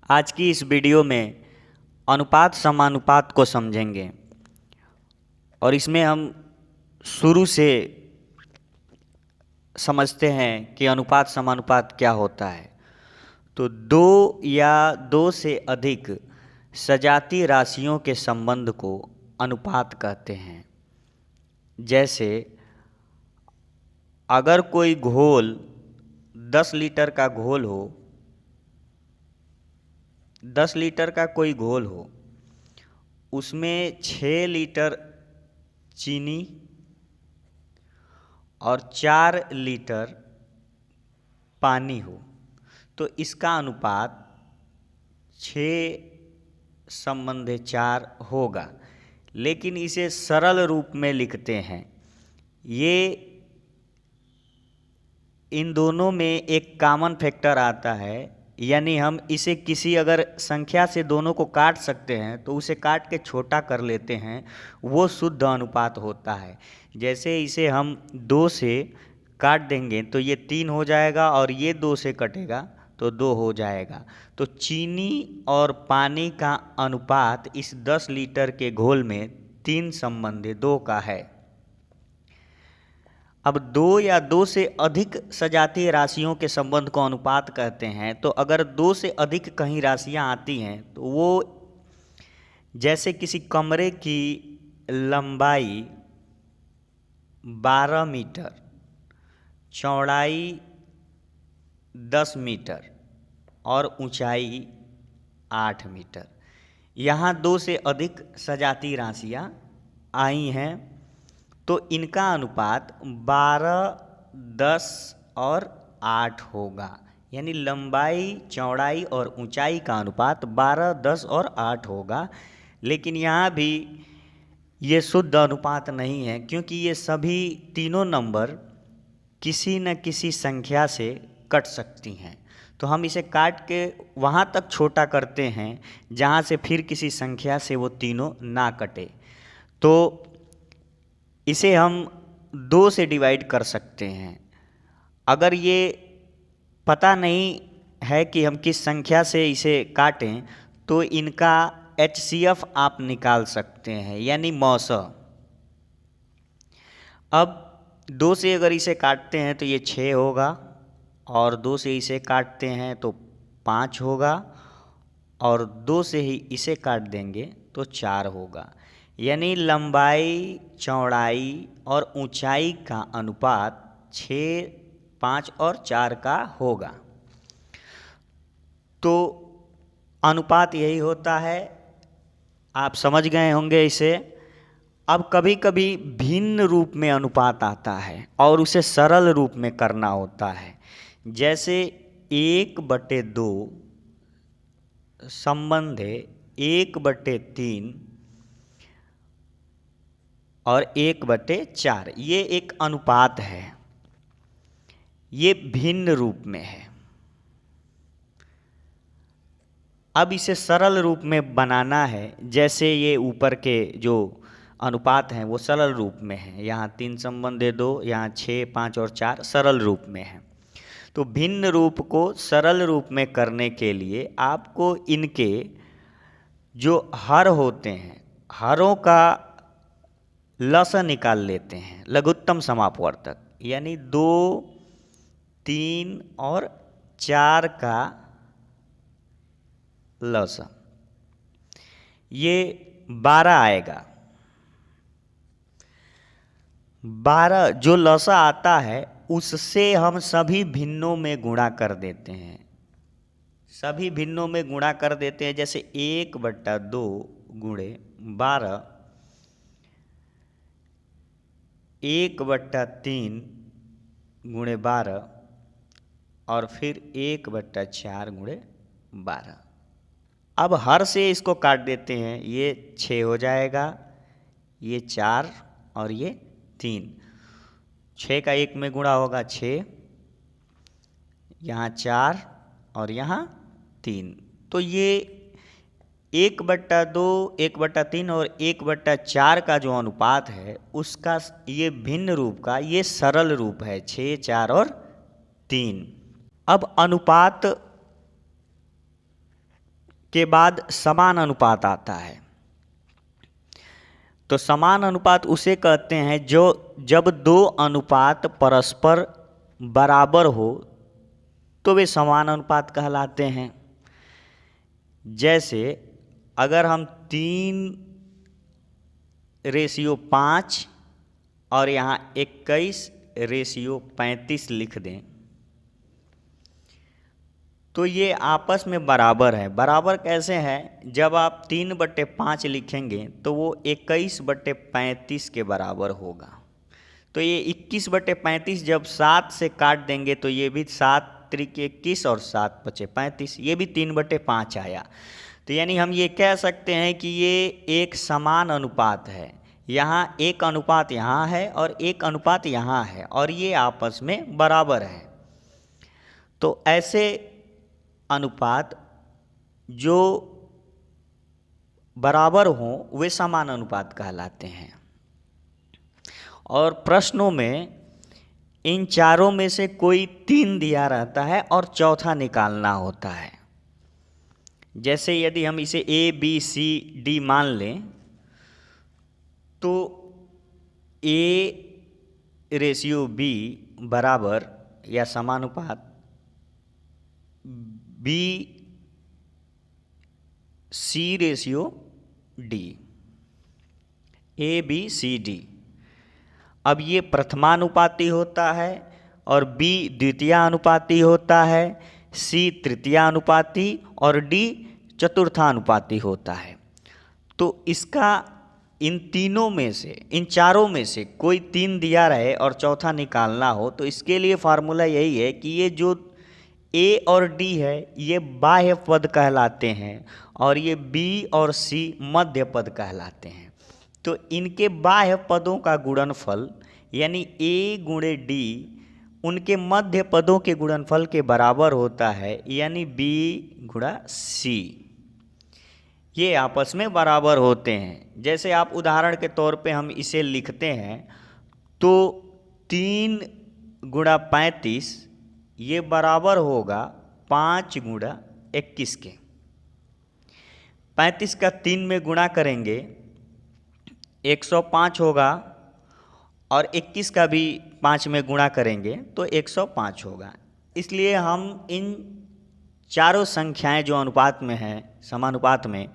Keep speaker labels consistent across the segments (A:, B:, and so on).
A: आज की इस वीडियो में अनुपात समानुपात को समझेंगे और इसमें हम शुरू से समझते हैं कि अनुपात समानुपात क्या होता है। तो दो या दो से अधिक सजातीय राशियों के संबंध को अनुपात कहते हैं। जैसे अगर कोई घोल 10 लीटर का घोल हो, 10 लीटर का कोई घोल हो, उसमें 6 लीटर चीनी और 4 लीटर पानी हो, तो इसका अनुपात 6:4 होगा। लेकिन इसे सरल रूप में लिखते हैं। ये इन दोनों में एक कॉमन फैक्टर आता है, यानी हम इसे किसी अगर संख्या से दोनों को काट सकते हैं तो उसे काट के छोटा कर लेते हैं, वो शुद्ध अनुपात होता है। जैसे इसे हम 2 से काट देंगे तो ये 3 हो जाएगा और ये 2 से कटेगा तो 2 हो जाएगा। तो चीनी और पानी का अनुपात इस 10 लीटर के घोल में 3:2 का है। अब दो या दो से अधिक सजातीय राशियों के संबंध को अनुपात कहते हैं। तो अगर 2 से अधिक कहीं राशियां आती हैं तो वो जैसे किसी कमरे की लंबाई 12 मीटर, चौड़ाई 10 मीटर और ऊंचाई 8 मीटर, यहाँ 2 से अधिक सजातीय राशियां आई हैं तो इनका अनुपात 12, 10 और 8 होगा। यानी लंबाई, चौड़ाई और ऊंचाई का अनुपात 12, 10 और 8 होगा। लेकिन यहाँ भी ये शुद्ध अनुपात नहीं है, क्योंकि ये सभी तीनों नंबर किसी न किसी संख्या से कट सकती हैं। तो हम इसे काट के वहाँ तक छोटा करते हैं जहाँ से फिर किसी संख्या से वो तीनों ना कटे। तो इसे हम 2 से डिवाइड कर सकते हैं। अगर ये पता नहीं है कि हम किस संख्या से इसे काटें तो इनका HCF आप निकाल सकते हैं, यानी मौसा। अब 2 से अगर इसे काटते हैं तो ये 6 होगा, और 2 से इसे काटते हैं तो 5 होगा, और 2 से ही इसे काट देंगे तो 4 होगा। यानी लंबाई, चौड़ाई और ऊंचाई का अनुपात 6, 5 और 4 का होगा। तो अनुपात यही होता है, आप समझ गए होंगे इसे। अब कभी कभी भिन्न रूप में अनुपात आता है और उसे सरल रूप में करना होता है। जैसे 1/2 संबंध है 1/3 और 1/4, ये एक अनुपात है, ये भिन्न रूप में है। अब इसे सरल रूप में बनाना है। जैसे ये ऊपर के जो अनुपात हैं वो सरल रूप में हैं, यहाँ 3:2, यहाँ 6, 5 और 4 सरल रूप में है। तो भिन्न रूप को सरल रूप में करने के लिए आपको इनके जो हर होते हैं, हरों का लसा निकाल लेते हैं, लघुत्तम समापवर्तक, यानी 2, 3 और 4 का लसा, ये 12 आएगा। 12 जो लसा आता है उससे हम सभी भिन्नों में गुणा कर देते हैं, सभी भिन्नों में गुणा कर देते हैं। जैसे 1/2 गुणे 12, 1/3 गुणे 12 और फिर 1/4 गुणे 12। अब हर से इसको काट देते हैं, ये 6 हो जाएगा, ये 4 और ये 3। 6 का 1 में गुणा होगा 6, यहाँ 4 और यहाँ 3। तो ये 1/2, 1/3 और 1/4 का जो अनुपात है उसका ये भिन्न रूप का ये सरल रूप है, 6, 4 और 3। अब अनुपात के बाद समान अनुपात आता है। तो समान अनुपात उसे कहते हैं जो जब दो अनुपात परस्पर बराबर हो तो वे समान अनुपात कहलाते हैं। जैसे अगर हम 3:5 और यहाँ 21:35 लिख दें तो ये आपस में बराबर है। बराबर कैसे है? जब आप 3/5 लिखेंगे तो वो 21/35 के बराबर होगा। तो ये 21/35 जब 7 से काट देंगे तो ये भी 7 त्रिक 21 और 7 पचे 35, ये भी 3/5 आया। तो यानी हम ये कह सकते हैं कि ये एक समान अनुपात है। यहाँ एक अनुपात यहाँ है और एक अनुपात यहाँ है और ये आपस में बराबर है। तो ऐसे अनुपात जो बराबर हों वे समान अनुपात कहलाते हैं। और प्रश्नों में इन चारों में से कोई 3 दिया रहता है और चौथा निकालना होता है। जैसे यदि हम इसे ABCD मान लें तो A/B बराबर या समानुपात BC/D, ABCD। अब ये प्रथमानुपाती होता है और B द्वितीयानुपाती होता है, C तृतीयानुपाती और D चतुर्थानुपाती होता है। तो इसका इन तीनों में से, इन चारों में से कोई 3 दिया रहे और चौथा निकालना हो तो इसके लिए फार्मूला यही है कि ये जो A और D है ये बाह्य पद कहलाते हैं और ये B और C मध्य पद कहलाते हैं। तो इनके बाह्य पदों का गुणनफल यानी A गुणे D उनके मध्य पदों के गुणनफल के बराबर होता है, यानी B गुणा C। ये आपस में बराबर होते हैं। जैसे आप उदाहरण के तौर पे हम इसे लिखते हैं तो 3 गुणा 35 ये बराबर होगा 5 गुणा 21 के। 35 का 3 में गुणा करेंगे 105 होगा और 21 का भी 5 में गुणा करेंगे तो 105 होगा। इसलिए हम इन चारों संख्याएं जो अनुपात में हैं, समानुपात में,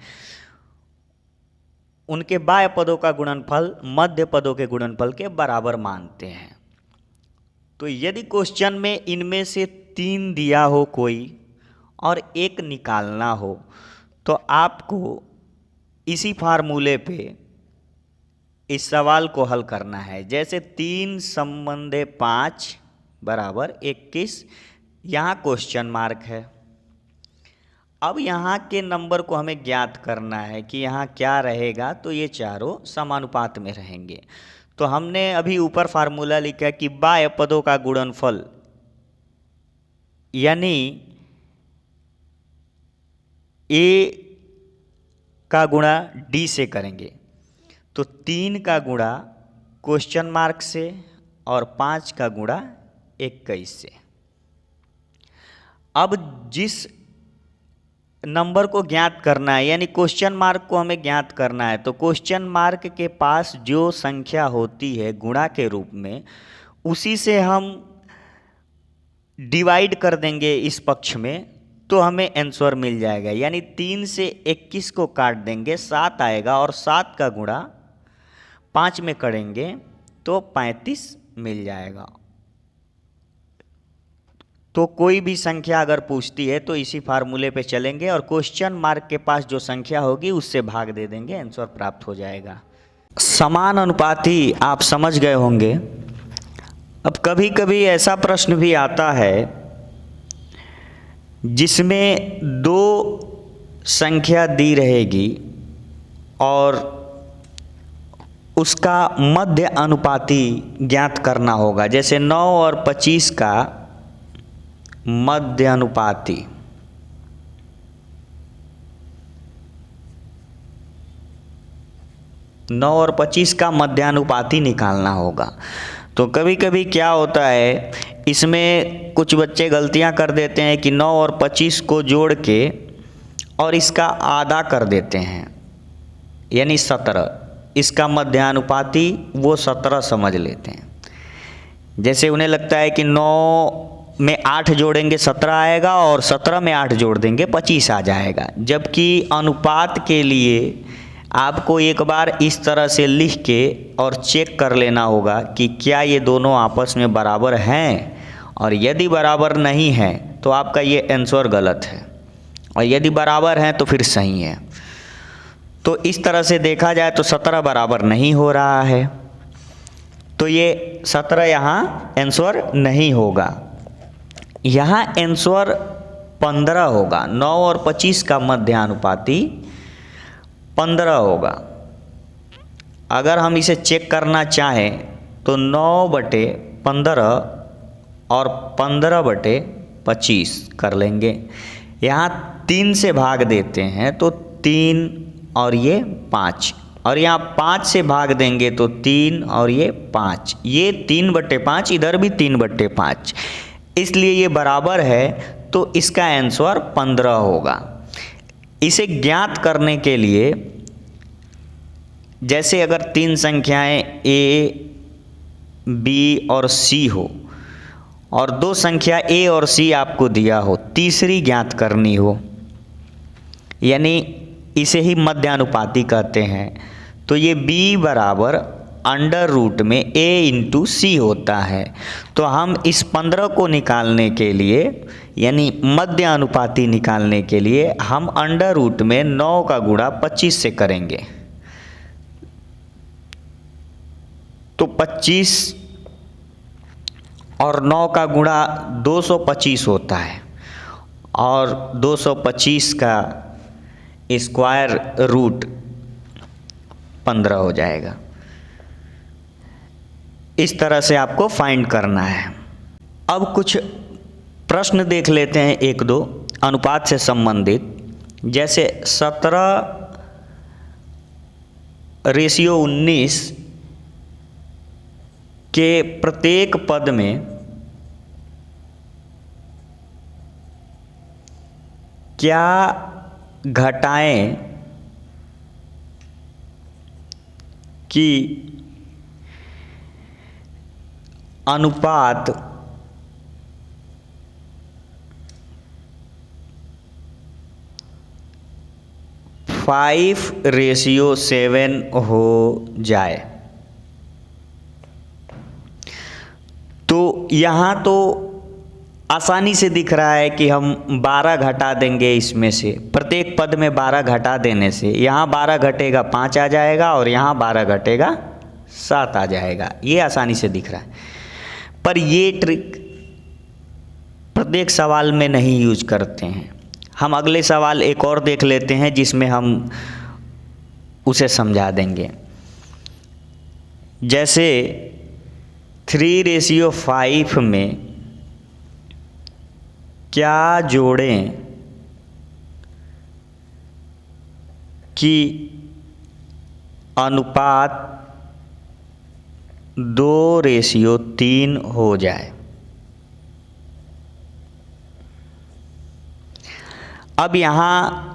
A: उनके बाह्य पदों का गुणनफल मध्य पदों के गुणनफल के बराबर मानते हैं। तो यदि क्वेश्चन में इनमें से 3 दिया हो कोई और एक निकालना हो तो आपको इसी फार्मूले पे इस सवाल को हल करना है। जैसे 3/5 बराबर 21, यहाँ क्वेश्चन मार्क है। अब यहाँ के नंबर को हमें ज्ञात करना है कि यहाँ क्या रहेगा, तो ये चारों समानुपात में रहेंगे। तो हमने अभी ऊपर फार्मूला लिखा कि बाह्य पदों का गुणनफल यानी A का गुणा D से करेंगे तो 3 का गुणा क्वेश्चन मार्क से और 5 का गुणा 21 से। अब जिस नंबर को ज्ञात करना है यानी क्वेश्चन मार्क को हमें ज्ञात करना है, तो क्वेश्चन मार्क के पास जो संख्या होती है गुणा के रूप में, उसी से हम डिवाइड कर देंगे इस पक्ष में तो हमें आंसर मिल जाएगा। यानी 3 से 21 को काट देंगे 7 आएगा और 7 का गुणा 5 में करेंगे तो 35 मिल जाएगा। तो कोई भी संख्या अगर पूछती है तो इसी फार्मूले पे चलेंगे और क्वेश्चन मार्क के पास जो संख्या होगी उससे भाग दे देंगे, आंसर प्राप्त हो जाएगा। समान अनुपाती आप समझ गए होंगे। अब कभी कभी ऐसा प्रश्न भी आता है जिसमें 2 संख्या दी रहेगी और उसका मध्य अनुपाती ज्ञात करना होगा। जैसे 9 और 25 का मध्य अनुपाती, 9 और 25 का मध्यानुपाती निकालना होगा। तो कभी कभी क्या होता है, इसमें कुछ बच्चे गलतियां कर देते हैं कि 9 और 25 को जोड़ के और इसका आधा कर देते हैं यानी 17, इसका मध्यानुपाती वो 17 समझ लेते हैं। जैसे उन्हें लगता है कि 9 में 8 जोड़ेंगे 17 आएगा और 17 में 8 जोड़ देंगे 25 आ जाएगा, जबकि अनुपात के लिए आपको एक बार इस तरह से लिख के और चेक कर लेना होगा कि क्या ये दोनों आपस में बराबर हैं, और यदि बराबर नहीं है तो आपका ये आंसर गलत है, और यदि बराबर हैं तो फिर सही है। तो इस तरह से देखा जाए तो 17 बराबर नहीं हो रहा है, तो ये 17 यहाँ आंसर नहीं होगा। यहाँ आंसर 15 होगा। 9 और 25 का मध्यानुपाती 15 होगा। अगर हम इसे चेक करना चाहें तो 9/15 और 15/25 कर लेंगे। यहाँ 3 से भाग देते हैं तो 3 और ये 5, और यहाँ 5 से भाग देंगे तो 3 और ये 5, ये 3/5, इधर भी 3/5, इसलिए ये बराबर है, तो इसका आंसर 15 होगा। इसे ज्ञात करने के लिए जैसे अगर 3 संख्याएं A, B और C हो और 2 संख्या A और C आपको दिया हो, तीसरी ज्ञात करनी हो, यानी इसे ही मध्यानुपाती कहते हैं, तो ये B बराबर अंडर रूट में A इंटू C होता है। तो हम इस 15 को निकालने के लिए यानी मध्यानुपाती निकालने के लिए हम अंडर रूट में 9 का गुणा 25 से करेंगे, तो 25 और 9 का गुणा 225 होता है, और 225 का स्क्वायर रूट 15 हो जाएगा। इस तरह से आपको फाइंड करना है। अब कुछ प्रश्न देख लेते हैं, 1-2 अनुपात से संबंधित। जैसे 17:19 के प्रत्येक पद में क्या घटाएं कि अनुपात 5:7 हो जाए। तो यहाँ तो आसानी से दिख रहा है कि हम 12 घटा देंगे इसमें से, प्रत्येक पद में 12 घटा देने से यहाँ 12 घटेगा 5 आ जाएगा, और यहाँ 12 घटेगा 7 आ जाएगा। ये आसानी से दिख रहा है, पर ये ट्रिक प्रत्येक सवाल में नहीं यूज करते हैं। हम अगले सवाल एक और देख लेते हैं जिसमें हम उसे समझा देंगे। जैसे 3:5 में क्या जोड़ें कि अनुपात 2:3 हो जाए। अब यहाँ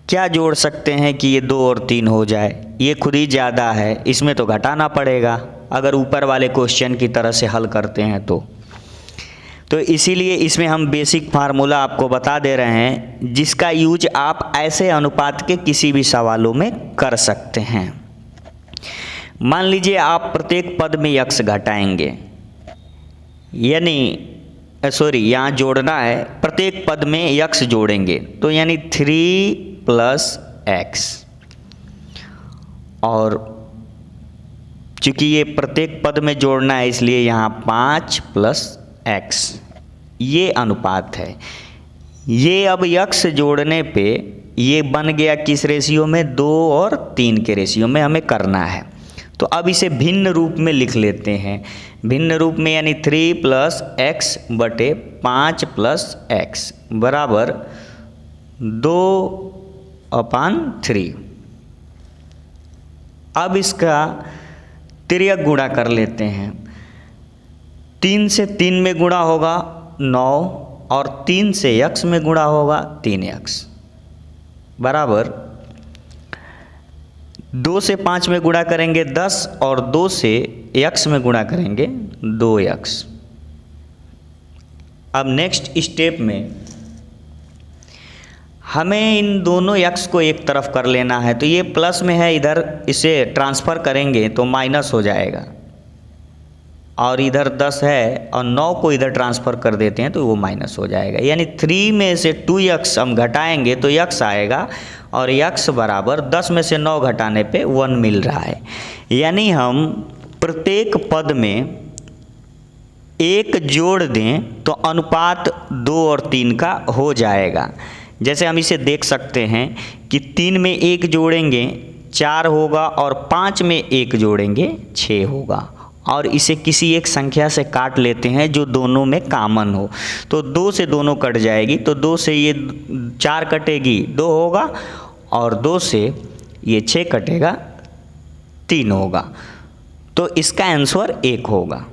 A: क्या जोड़ सकते हैं कि ये 2 और 3 हो जाए? ये खुद ही ज़्यादा है, इसमें तो घटाना पड़ेगा अगर ऊपर वाले क्वेश्चन की तरह से हल करते हैं तो इसीलिए इसमें हम बेसिक फार्मूला आपको बता दे रहे हैं, जिसका यूज आप ऐसे अनुपात के किसी भी सवालों में कर सकते हैं। मान लीजिए आप प्रत्येक पद में x घटाएंगे, यानी यहाँ जोड़ना है, प्रत्येक पद में x जोड़ेंगे तो यानी 3 + x, और चूँकि ये प्रत्येक पद में जोड़ना है इसलिए यहाँ 5 + x, ये अनुपात है। ये अब x जोड़ने पे ये बन गया किस रेशियो में? 2 और 3 के रेशियो में हमें करना है। तो अब इसे भिन्न रूप में लिख लेते हैं। भिन्न रूप में यानी 3 + x बटे 5 + x बराबर 2/3। अब इसका तिर्यक गुणा कर लेते हैं। 3 से 3 में गुणा होगा 9, और 3 से x में गुणा होगा 3x, बराबर 2 से 5 में गुणा करेंगे 10 और 2 से x में गुणा करेंगे 2x। अब नेक्स्ट स्टेप में हमें इन दोनों x को एक तरफ कर लेना है, तो ये प्लस में है, इधर इसे ट्रांसफ़र करेंगे तो माइनस हो जाएगा, और इधर 10 है और 9 को इधर ट्रांसफ़र कर देते हैं तो वो माइनस हो जाएगा। यानी 3 में से 2x हम घटाएंगे तो x आएगा, और x बराबर 10 में से 9 घटाने पे 1 मिल रहा है। यानी हम प्रत्येक पद में 1 जोड़ दें तो अनुपात 2 और 3 का हो जाएगा। जैसे हम इसे देख सकते हैं कि 3 में 1 जोड़ेंगे 4 होगा, और 5 में 1 जोड़ेंगे 6 होगा, और इसे किसी एक संख्या से काट लेते हैं जो दोनों में कॉमन हो। तो 2 से दोनों कट जाएगी, तो 2 से ये 4 कटेगी 2 होगा, और 2 से ये 6 कटेगा 3 होगा। तो इसका आंसर 1 होगा।